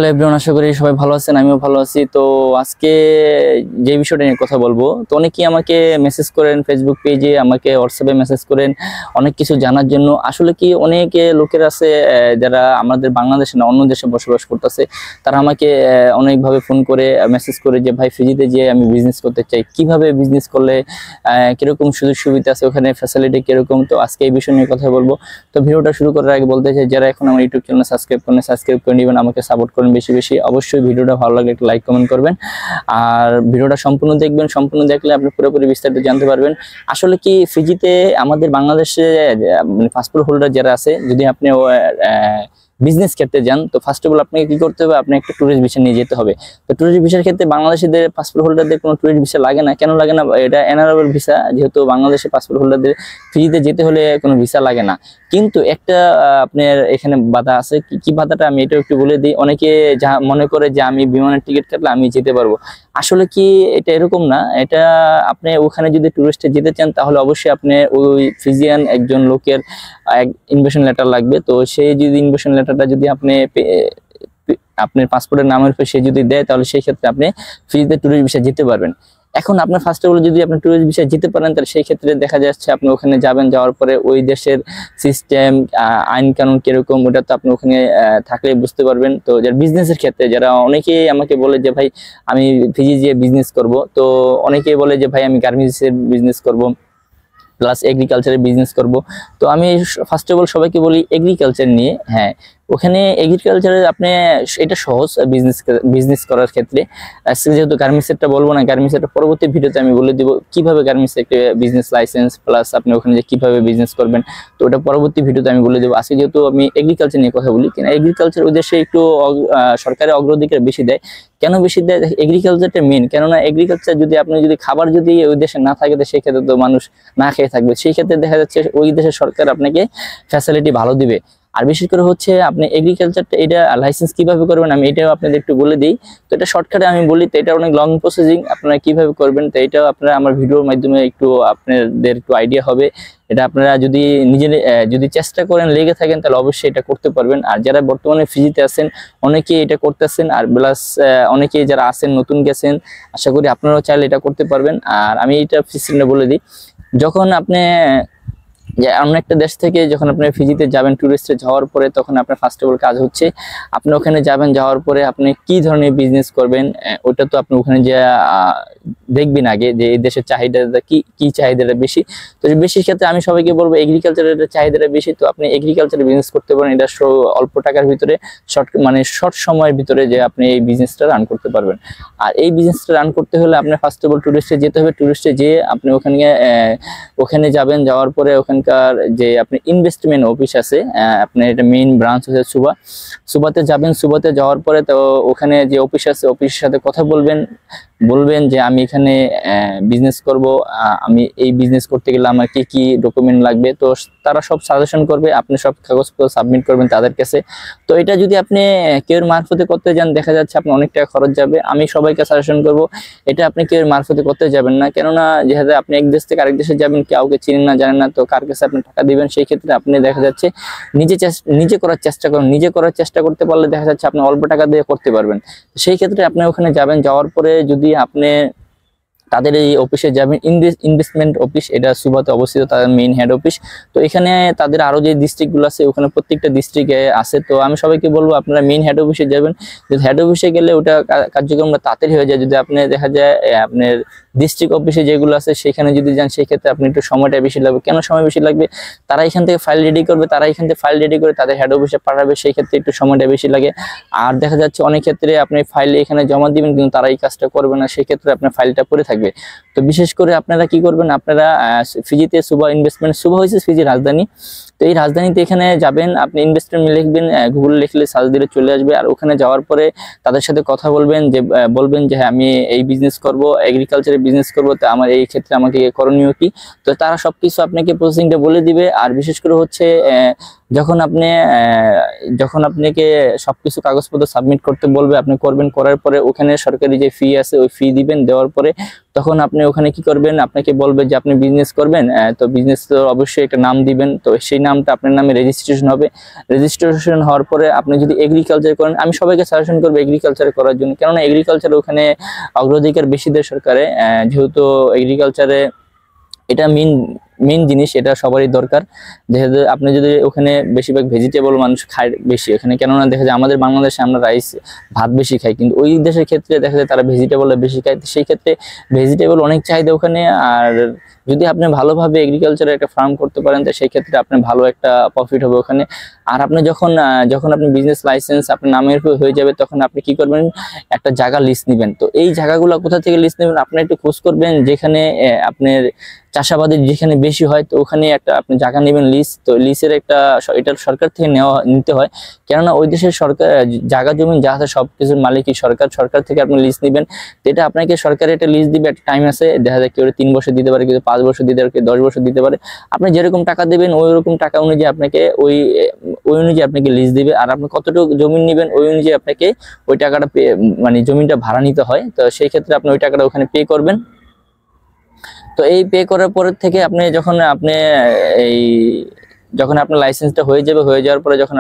Hello everyone, আশা করি সবাই ভালো আছেন, আমিও ভালো আছি। তো আজকে যে বিষয়টা নিয়ে কথা বলবো, তো অনেকেই আমাকে মেসেজ করেন ফেসবুক পেজে, আমাকে হোয়াটসঅ্যাপে মেসেজ করেন অনেক কিছু জানার জন্য। আসলে কি অনেকে লোকের আছে যারা আমাদের বাংলাদেশে না অন্য দেশে বসবাস করতেছে, তারা আমাকে অনেকভাবে ফোন করে মেসেজ করে যে ভাই ফিজিতে যে আমি বিজনেস করতে চাই, কিভাবে বিজনেস করলে কিরকম সুযোগ সুবিধা আছে, ওখানে ফ্যাসিলিটি কিরকম। তো আজকে এই বিষয় নিয়ে কথা বলবো। তো ভিডিওটা শুরু করার আগে বলতে চাই, যারা এখন আমার ইউটিউব চ্যানেল সাবস্ক্রাইব করে নেবেন, আমাকে সাপোর্ট করেন বেশি বেশি। অবশ্যই ভিডিওটা ভালো লাগলে একটা লাইক কমেন্ট করবেন, আর ভিডিওটা সম্পূর্ণ দেখবেন। সম্পূর্ণ দেখলে আপনি পুরোপুরি বিস্তারিত জানতে পারবেন। আসলে কি ফিজিতে আমাদের বাংলাদেশে পাসপোর্ট হোল্ডার যারা আছে, যদি আপনি বিজনেস করতে যান, তো ফার্স্ট অফ অল আপনাকে কি করতে হবে, আপনি একটা ট্যুরিস্ট ভিসা নিয়ে যেতে হবে। তো ট্যুরিস্ট ভিসার ক্ষেত্রে বাংলাদেশিদের পাসপোর্ট হোল্ডারদের কোনো ট্যুরিস্ট ভিসা লাগে না। কেন লাগে না? এটা এনআরএল ভিসা, যেহেতু বাংলাদেশের পাসপোর্ট হোল্ডারদের ফিজিতে যেতে হলে কোনো ভিসা লাগে না। কিন্তু একটা আপনার এখানে বাধা আছে। কি বাধাটা আমি এটা একটু বলে দিই। অনেকে যা মনে করে যে আমি বিমানের টিকিট কাটলে আমি যেতে পারবো, আসলে কি এটা এরকম না। এটা আপনি ওখানে যদি ট্যুরিস্টে যেতে চান, তাহলে অবশ্যই আপনি ওই ফিজিয়ান একজন লোকের ইনভিটেশন লেটার লাগবে। তো সেই যদি ইনভিটেশন লেটারটা যদি আপনি আপনার পাসপোর্টের নামের উপর সে যদি দেয়, তাহলে সেই ক্ষেত্রে আপনি ফ্রিতে ট্যুরিস্ট ভিসা যেতে পারবেন। এখন আপনার ফার্স্ট অফ অল যদি আপনি ট্যুরিস্ট ভিসা যেতে পারেন, তাহলে সেই ক্ষেত্রে দেখা যাচ্ছে আপনি ওখানে যাবেন, যাওয়ার পরে ওই দেশের সিস্টেম আইন কানুন কিরকম, ওটা তো আপনি ওখানে থাকলে বুঝতে পারবেন। তো যারা বিজনেসের ক্ষেত্রে, যারা অনেকেই আমাকে বলে যে ভাই আমি ফিজি যেয়ে বিজনেস করব, তো অনেকেই বলে যে ভাই আমি গার্মেন্টসের বিজনেস করব প্লাস এগ্রিকালচারের বিজনেস করব। তো আমি ফার্স্ট অফ অল সবাইকে বলি এগ্রিকালচার নিয়ে। হ্যাঁ, ওখানে এগ্রিকালচারে আপনি এটা সহজ বিজনেস করার ক্ষেত্রে। যেহেতু গার্মেন্টসেরটা বলবো না, গার্মেন্টসের পরবর্তী ভিডিওতে আমি বলে দিব কিভাবে গার্মেন্টস একটা বিজনেস লাইসেন্স প্লাস আপনি ওখানে যে কিভাবে বিজনেস করবেন, তো ওটা পরবর্তী ভিডিওতে আমি বলে দেবো। আজকে যেহেতু আমি এগ্রিকালচার নিয়ে কথা বলি, কিনা এগ্রিকালচার ওই দেশে একটু সরকারের অগ্রাধিকার বেশি দেয়। কেন বেশি দেয়? এগ্রিকালচারটা মেন। কেননা এগ্রিকালচার যদি আপনি যদি খাবার যদি ওই দেশে না থাকে, তো সেই ক্ষেত্রে তো মানুষ না খেয়ে থাকবে। সেই ক্ষেত্রে দেখা যাচ্ছে ওই দেশের সরকার আপনাকে ফ্যাসিলিটি ভালো দিবে। আর বিশেষ করে হচ্ছে আপনি এগ্রিকালচারটা এটা লাইসেন্স কিভাবে করবেন আমি এটাও আপনাদের একটু বলে দিই। তো এটা শর্টকাটে আমি বলি, তো এটা অনেক লং প্রসেসিং, আপনারা কিভাবে করবেন তো এটাও আপনারা আমার ভিডিওর মাধ্যমে একটু আপনাদের একটু আইডিয়া হবে। এটা আপনারা যদি যদি চেষ্টা করেন, লেগে থাকেন, তাহলে অবশ্যই এটা করতে পারবেন। আর যারা বর্তমানে ফিজিতে আছেন অনেকেই এটা করতেছেন, আর প্লাস অনেকেই যারা আছেন নতুন গেছেন, আশা করি আপনারাও চাইলে এটা করতে পারবেন। আর আমি এটা সিস্টেমটা বলে দিই। যখন আপনি যে অন্য একটা দেশ থেকে যখন আপনি ফিজিতে যাবেন ট্যুরিস্টে যাওয়ার পরে, তখন আপনার ফার্স্ট অফ অল কাজ হচ্ছে আপনি ওখানে যাবেন, যাওয়ার পরে আপনি কি ধরনের বিজনেস করবেন ওটা তো আপনি ওখানে যে দেখবেন আগে যে এই দেশের চাহিদাটা কি চাহিদাটা বেশি। তো বেশি ক্ষেত্রে আমি সবাইকে বলবো এগ্রিকালচারের চাহিদাটা বেশি, তো আপনি এগ্রিকালচারে বিজনেস করতে পারেন। এটা অল্প টাকার ভিতরে শর্ট সময়ের ভিতরে যে আপনি এই বিজনেসটা রান করতে পারবেন। আর এই বিজনেসটা রান করতে হলে আপনার ফার্স্ট অফ অল ট্যুরিস্টে যেতে হবে। ট্যুরিস্টে যেয়ে আপনি ওখানে যাবেন, যাওয়ার পরে ওখানকার যে আপনি ইনভেস্টমেন্ট অফিস আছে, আপনার এটা মেইন ব্রাঞ্চ হচ্ছে সুবাতে যাবেন। সুবাতে যাওয়ার পরে তো ওখানে যে অফিস আছে, অফিসের সাথে কথা বলবেন যে আমি এখানে বিজনেস করব, আমি এই বিজনেস করতে গেলে আমার কি কি ডকুমেন্ট লাগবে। তো তারা সব সাজেশন করবে, আপনি সব কাগজপত্র সাবমিট করবেন তাদের কাছে। তো এটা যদি আপনি কেউর মারফতে করতে যান, দেখা যাচ্ছে আপনার অনেক টাকা খরচ যাবে। আমি সবাইকে সাজেশন করব এটা আপনি কেউর মারফতে করতে যাবেন না। কেননা যেহেতু আপনি এক দেশ থেকে আরেক দেশে যাবেন, কাউকে চিনেন না জানেন না, তো কার কাছে আপনি টাকা দিবেন। সেই ক্ষেত্রে আপনি দেখা যাচ্ছে নিজে করার চেষ্টা করুন। নিজে করার চেষ্টা করতে পারলে দেখা যাচ্ছে আপনি অল্প টাকা দিয়ে করতে পারবেন। সেই ক্ষেত্রে আপনি ওখানে যাবেন, যাওয়ার পরে যদি আপনি তাদের এই অফিসে যাবেন, ইনভেস্টমেন্ট অফিস, এটা সুবাতে অবস্থিত, তাদের মেইন হেড অফিস। তো এখানে তাদের আরো যে ডিস্ট্রিক্টগুলো আছে, ওখানে প্রত্যেকটা ডিস্ট্রিক্টে আছে। তো আমি সবাইকে বলবো আপনারা মেইন হেড অফিসে যাবেন। যদি হেড অফিসে গেলে ওটা কার্যক্রমটা তাড়াতাড়ি হয়ে যায়। যদি আপনি দেখা যায় আপনার ডিস্ট্রিক্ট অফিসে যেগুলো আছে সেখানে যদি যান, সেই ক্ষেত্রে আপনি একটু সময়টা বেশি লাগবে। কেন সময় বেশি লাগবে? তারা এখান থেকে ফাইল রেডি করবে, তাদের হেড অফিসে পাঠাবে, সেই ক্ষেত্রে একটু সময়টা বেশি লাগে। আর দেখা যাচ্ছে অনেক ক্ষেত্রে আপনি ফাইল এখানে জমা দিবেন, কিন্তু তারা এই কাজটা করবে না, সেই ক্ষেত্রে আপনার ফাইলটা পড়ে থাকবে। তো বিশেষ করে আপনারা কি করবেন, আপনারা ফিজিতে সুবা হয়েছে ফিজির রাজধানী। তো এই রাজধানীতে এখানে যাবেন, আপনি ইনভেস্টমেন্ট লিখবেন, গুগল লিখলে সার্চ দিলে চলে আসবে। আর ওখানে যাওয়ার পরে তাদের সাথে কথা বলবেন যে হ্যাঁ আমি এই বিজনেস করব, এগ্রিকালচারে বিজনেস করব, তো আমার এই ক্ষেত্রে আমাকে করণীয় কি। তো তারা সবকিছু আপনাকে প্রসেসিংটা বলে দিবে। আর বিশেষ করে হচ্ছে যখন আপনাকে সবকিছু কাগজপত্র সাবমিট করতে বলবে, আপনি করবেন। করার পরে ওখানে সরকারি যে ফি আছে ওই ফি দিবেন, দেওয়ার পরে তখন আপনি ওখানে কি করবেন, আপনাকে বলবে যে আপনি বিজনেস করবেন, তো বিজনেস তো অবশ্যই একটা নাম দিবেন, তো সেই নামটা আপনার নামে রেজিস্ট্রেশন হবে। রেজিস্ট্রেশন হওয়ার পরে আপনি যদি এগ্রিকালচার করেন, আমি সবাইকে সাজেশন করবো এগ্রিকালচার করার জন্য, কেননা এগ্রিকালচার ওখানে অগ্রাধিকার বেশি দেয় সরকারে, যেহেতু এগ্রিকালচারে এটা মেইন জিনিস, এটা সবারই দরকার। যেহেতু আপনি যদি ওখানে বেশিরভাগ ভেজিটেবল মানুষ খায় বেশি ওখানে, কেননা দেখা যায় আমাদের বাংলাদেশে আমরা রাইস ভাত বেশি খাই, কিন্তু ওই দেশের ক্ষেত্রে দেখা যায় তারা ভেজিটেবল বেশি খায়, তো সেই ক্ষেত্রে ভেজিটেবল অনেক চাহিদা ওখানে। আর যদি আপনি ভালোভাবে এগ্রিকালচারের একটা ফার্ম করতে পারেন, তো সেই ক্ষেত্রে আপনার ভালো একটা প্রফিট হবে ওখানে। আর আপনি যখন আপনি বিজনেস লাইসেন্স আপনার নামের উপর হয়ে যাবে, তখন আপনি কি করবেন, একটা জায়গা লিস্ট নেবেন। তো এই জায়গাগুলো কোথা থেকে লিস্ট নেবেন, আপনি একটু খোঁজ করবেন, যেখানে আপনার চাষাবাদের যেখানে বেশি হয়, তো ওখানে একটা আপনি জায়গা নেবেন লিস্ট। তো লিস্টের একটা এটা সরকার থেকে নিতে হয়, কেননা ওই দেশের সরকার জায়গা জমি যা আছে সবকিছুর মালিকই সরকার থেকে আপনি লিস্ট নেবেন। তো এটা আপনাকে সরকার একটা লিস্ট দিবে, একটা টাইম আছে, দেখা যায় কেউ 3 বছর দিতে পারে, কেউ 5 বছর দিতে পারে, কেউ 10 বছর দিতে পারে। আপনি যেরকম টাকা দেবেন ওই রকম টাকা অনুযায়ী আপনাকে ওই অনুযায়ী আপনাকে লিস্ট দিবে। আর আপনি কতটুকু জমি নেবেন ওই অনুযায়ী আপনাকে ওই টাকাটা মানে জমিটা ভাড়া নিতে হয়। তো সেই ক্ষেত্রে আপনি ওই টাকাটা ওখানে পে করবেন। তো এই পে করার পর থেকে আপনি এই যখন আপনার লাইসেন্সটা হয়ে যাবে, হয়ে যাওয়ার পরে যখন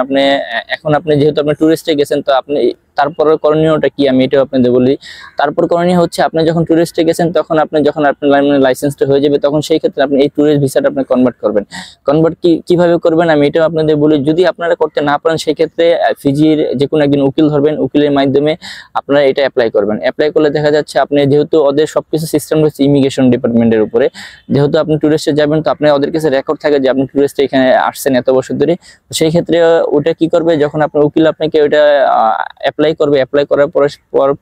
এখন আপনি যেহেতু আপনি টুরিস্টে গেছেন, তো আপনি তারপর করণীয়টা কি আমি এটাও আপনাদের বলি। তারপর করণীয় হচ্ছে, আপনি যখন টুরিস্টে গেছেন তখন যখন আপনার লাইসেন্সটা হয়ে যাবে, তখন সেই ক্ষেত্রে আপনি এই টুরিস্ট ভিসাটা আপনি কনভার্ট করবেন। কনভার্ট কিভাবে করবেন আমি এটাও আপনাদের বলি। যদি আপনারা করতে না পারেন, সেই ক্ষেত্রে ফিজির যে কোনো একদিন উকিল ধরবেন, উকিলের মাধ্যমে আপনারা এটা অ্যাপ্লাই করবেন। অ্যাপ্লাই করলে দেখা যাচ্ছে আপনি যেহেতু ওদের সবকিছু সিস্টেম রয়েছে ইমিগ্রেশন ডিপার্টমেন্টের উপরে, যেহেতু আপনি টুরিস্টে যাবেন, তো আপনি ওদের কাছে রেকর্ড থাকে যে আপনি টুরিস্টে এখানে আসছেন এত বছর ধরে। সেই ক্ষেত্রে ওটা কি করবে, যখন আপনার উকিল আপনাকে ওইটা অ্যাপ্লাই করবে, অ্যাপ্লাই করার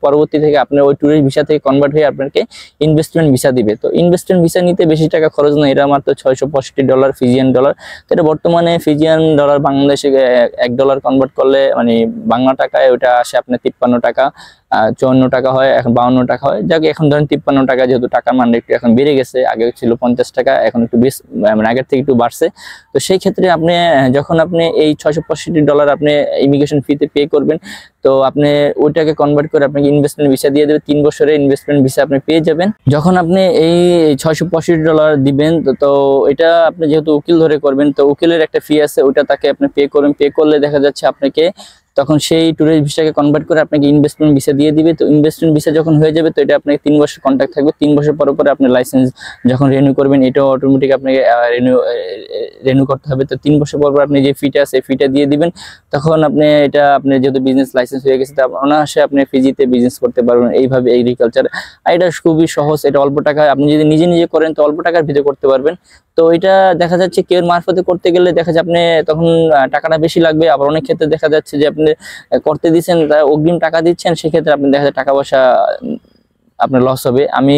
পরবর্তী থেকে আপনি ওই টুরিস্ট ভিসা থেকে কনভার্ট হয়ে আপনাকে ইনভেস্টমেন্ট ভিসা দিবে। তো ইনভেস্টমেন্ট ভিসা নিতে বেশি টাকা খরচ নয়, এটা মাত্র $665 ফিজিয়ান ডলার। তো এটা বর্তমানে ফিজিয়ান ডলার বাংলাদেশে $1 কনভার্ট করলে মানে বাংলা টাকায় ওটা আসে আপনার 53 টাকা, 54 টাকা হয়, এখন 52 টাকা হয়। যাক এখন ধরেন 53 টাকা, যেহেতু টাকার মান একটু এখন বেড়ে গেছে, আগে ছিল 50 টাকা, এখন একটু বেশ মানে আগের থেকে একটু বাড়ছে। তো সেই ক্ষেত্রে যখন আপনি এই $665 আপনি ইমিগ্রেশন ফিতে পে করবেন, তো আপনি ওইটাকে কনভার্ট করে আপনাকে ইনভেস্টমেন্ট ভিসা দিয়ে দেবে। 3 বছরের ইনভেস্টমেন্ট ভিসা আপনি পেয়ে যাবেন। যখন আপনি এই $665 দিবেন, তো এটা আপনি যেহেতু উকিল ধরে করবেন, তো উকিলের একটা ফি আছে, ওইটা তাকে আপনি পে করবেন। পে করলে দেখা যাচ্ছে আপনাকে তখন সেই ট্যুরিস্ট ভিসাকে কনভার্ট করে আপনাকে ইনভেস্টমেন্ট ভিসা দিয়ে দিবে। তো ইনভেস্টমেন্ট ভিসা যখন হয়ে যাবে, তো এটা আপনাকে 3 বছর কন্ট্রাক্ট থাকবে। 3 বছর পরে আপনার লাইসেন্স যখন রিনিউ করবেন, এটাও অটোমেটিক আপনাকে রিনিউ করতে হবে। তো 3 বছর পর আপনি যে ফিটা আছে ফিটা দিয়ে দিবেন। তখন আপনি যেহেতু বিজনেস লাইসেন্স হয়ে গেছে, অনায়াসে আপনি ফিজিতে বিজনেস করতে পারবেন এইভাবে এগ্রিকালচার। আর এটা খুবই সহজ, এটা অল্প টাকা, আপনি যদি নিজে করেন তো অল্প টাকার ভিতরে করতে পারবেন। তো এটা দেখা যাচ্ছে কেউ মারফতে করতে গেলে দেখা যায় আপনি তখন টাকাটা বেশি লাগবে। আবার অনেক ক্ষেত্রে দেখা যাচ্ছে যে আপনি করতে দিচ্ছেন, অগ্রিম টাকা দিচ্ছেন, সেক্ষেত্রে আপনি দেখা যায় টাকা পয়সা আপনার লস হবে। আমি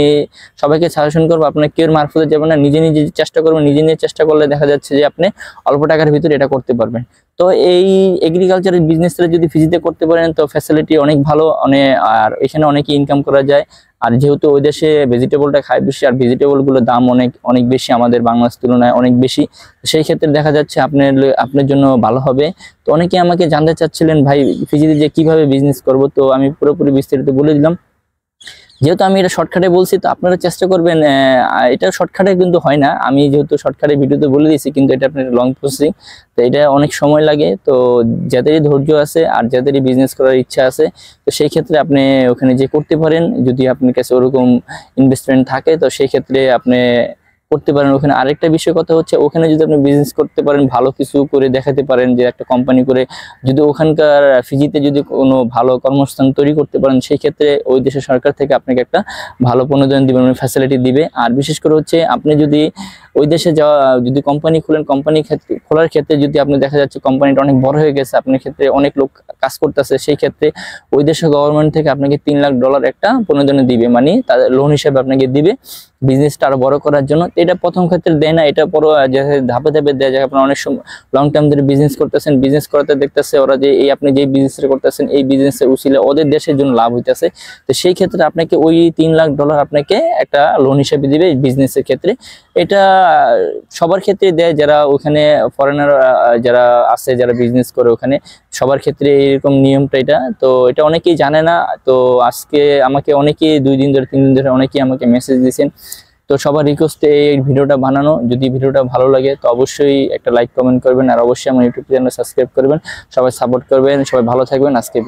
সবাইকে সাজেশন করবো, আপনার কেউ মারফতে যাবেন না, নিজে চেষ্টা করবেন। নিজে চেষ্টা করলে দেখা যাচ্ছে যে আপনি অল্প টাকার ভিতরে এটা করতে পারবেন। তো এই এগ্রিকালচারের বিজনেসটা যদি ফিজিতে করতে পারেন, তো ফ্যাসিলিটি অনেক ভালো, আর এখানে অনেকে ইনকাম করা যায়। আর যেহেতু ওই দেশে ভেজিটেবলটা খায় বেশি, আর ভেজিটেবলগুলোর দাম অনেক বেশি, আমাদের বাংলাদেশ তুলনায় অনেক বেশি। সেই ক্ষেত্রে দেখা যাচ্ছে আপনার জন্য ভালো হবে। তো অনেকে আমাকে জানতে চাচ্ছিলেন, ভাই ফিজিতে যে কিভাবে বিজনেস করব, তো আমি পুরোপুরি বিস্তারিত বলে দিলাম। যেহেতু আমি এটা শর্টকাটে বলছি, তো আপনারা চেষ্টা করবেন, এটা শর্টকাটে কিন্তু হয় না, আমি যেহেতু শর্টকাটে ভিডিওতে বলে দিয়েছি, কিন্তু এটা আপনার লং প্রসেসিং, তো এটা অনেক সময় লাগে। তো যাদেরই ধৈর্য আছে আর যাদেরই বিজনেস করার ইচ্ছা আছে, তো সেই ক্ষেত্রে আপনি ওখানে যে করতে পারেন, যদি আপনার কাছে ওরকম ইনভেস্টমেন্ট থাকে, তো সেই ক্ষেত্রে আপনি করতে পারেন ওখানে। আরেকটা বিষয় কথা হচ্ছে, ওখানে যদি আপনি বিজনেস করতে পারেন, ভালো কিছু করে দেখাতে পারেন, যে একটা কোম্পানি করে যদি ওখানকার ফিজিতে যদি কোনো ভালো কর্মস্থান তৈরি করতে পারেন, সেই ক্ষেত্রে ওই দেশের সরকার থেকে আপনাকে একটা ভালো প্রণোদনা দিবে, মানে ফ্যাসিলিটি দিবে। আর বিশেষ করে হচ্ছে, আপনি যদি ওই দেশে যদি কোম্পানি খোলেন, খোলার ক্ষেত্রে যদি আপনি দেখা যাচ্ছে কোম্পানিটা অনেক বড় হয়ে গেছে, আপনার ক্ষেত্রে অনেক লোক কাজ করতেছে, সেই ক্ষেত্রে ওই দেশের গভর্নমেন্ট থেকে আপনাকে $3 লাখ একটা প্রণোদনা দিবে, মানে তাদের লোন হিসেবে আপনাকে দিবে বিজনেসটা আরো বড় করার জন্য। এটা প্রথম ক্ষেত্রে দেয় না, এটা পরে ধাপে ধাপে দেয় যায়। আপনার অনেক সময় লং টার্ম ধরে বিজনেস করতেছেন, বিজনেস করতে দেখতেছে ওরা যে আপনি যে বিজনেসটা করতেছেন, এই বিজনেসের উচিলে ওদের দেশের জন্য লাভ হইতেছে। তো সেই ক্ষেত্রে আপনাকে ওই $3 লাখ আপনাকে একটা লোন হিসেবে দিবে বিজনেসের ক্ষেত্রে। এটা সবার ক্ষেত্রে দেয়, যারা ওখানে ফরেনার যারা আছে, যারা বিজনেস করে ওখানে, সবার ক্ষেত্রে এরকম নিয়মটা এটা। তো এটা অনেকেই জানে না। তো আজকে আমাকে অনেকেই 2 দিন ধরে 3 দিন ধরে অনেকেই আমাকে মেসেজ দিয়েছেন। তো সবার রিকোয়েস্টে এই ভিডিওটা বানানো। যদি ভিডিওটা ভালো লাগে তো অবশ্যই একটা লাইক কমেন্ট করবেন, আর অবশ্যই আমার ইউটিউব চ্যানেল সাবস্ক্রাইব করবেন। সবাই সাপোর্ট করবেন, সবাই ভালো থাকবেন। আজকে